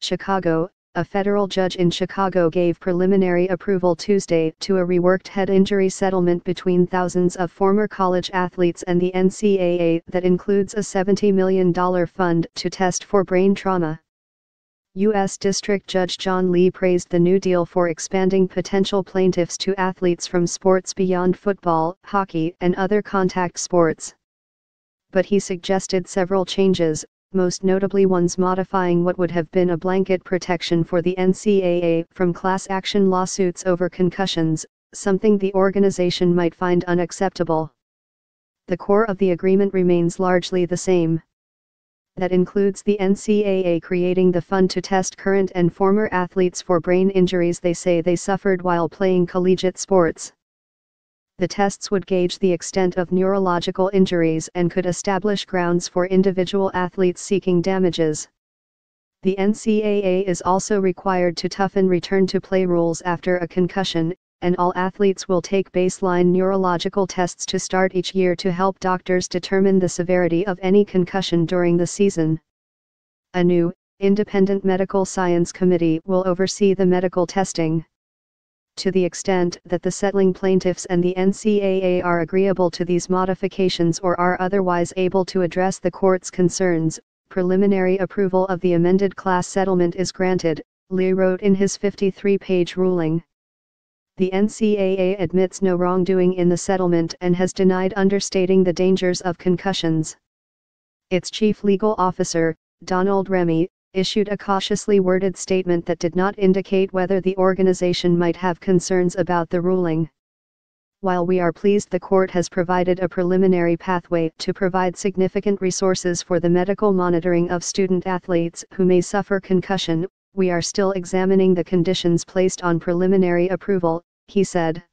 Chicago. A federal judge in Chicago gave preliminary approval Tuesday to a reworked head injury settlement between thousands of former college athletes and the NCAA that includes a $70 million fund to test for brain trauma. U.S. District Judge John Lee praised the new deal for expanding potential plaintiffs to athletes from sports beyond football, hockey, and other contact sports. But he suggested several changes, most notably ones modifying what would have been a blanket protection for the NCAA from class action lawsuits over concussions, something the organization might find unacceptable. The core of the agreement remains largely the same. That includes the NCAA creating the fund to test current and former athletes for brain injuries they say they suffered while playing collegiate sports. The tests would gauge the extent of neurological injuries and could establish grounds for individual athletes seeking damages. The NCAA is also required to toughen return-to-play rules after a concussion, and all athletes will take baseline neurological tests to start each year to help doctors determine the severity of any concussion during the season. A new, independent medical science committee will oversee the medical testing. To the extent that the settling plaintiffs and the NCAA are agreeable to these modifications or are otherwise able to address the court's concerns, preliminary approval of the amended class settlement is granted, Lee wrote in his 53-page ruling. The NCAA admits no wrongdoing in the settlement and has denied understating the dangers of concussions. Its chief legal officer, Donald Remy, issued a cautiously worded statement that did not indicate whether the organization might have concerns about the ruling. While we are pleased the court has provided a preliminary pathway to provide significant resources for the medical monitoring of student athletes who may suffer concussion, we are still examining the conditions placed on preliminary approval, he said.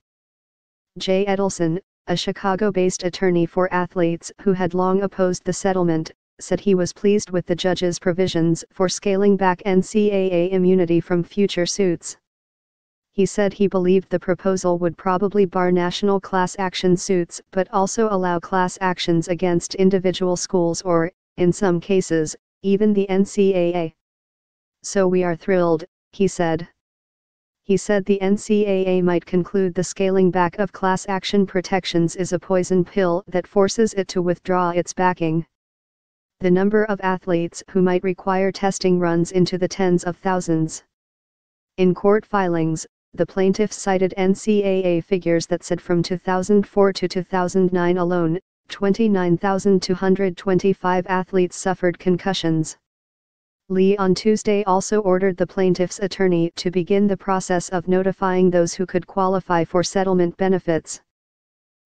Jay Edelson, a Chicago-based attorney for athletes who had long opposed the settlement, said he was pleased with the judge's provisions for scaling back NCAA immunity from future suits. He said he believed the proposal would probably bar national class action suits but also allow class actions against individual schools or, in some cases, even the NCAA. So we are thrilled, he said. He said the NCAA might conclude the scaling back of class action protections is a poison pill that forces it to withdraw its backing. The number of athletes who might require testing runs into the tens of thousands. In court filings, the plaintiffs cited NCAA figures that said from 2004 to 2009 alone, 29,225 athletes suffered concussions. Lee on Tuesday also ordered the plaintiff's attorney to begin the process of notifying those who could qualify for settlement benefits.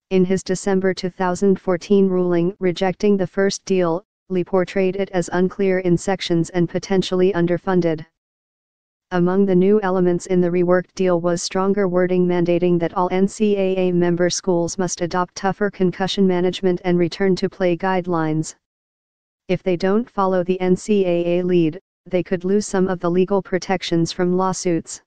In his December 2014 ruling rejecting the first deal, Lee portrayed it as unclear in sections and potentially underfunded. Among the new elements in the reworked deal was stronger wording mandating that all NCAA member schools must adopt tougher concussion management and return-to-play guidelines. If they don't follow the NCAA lead, they could lose some of the legal protections from lawsuits.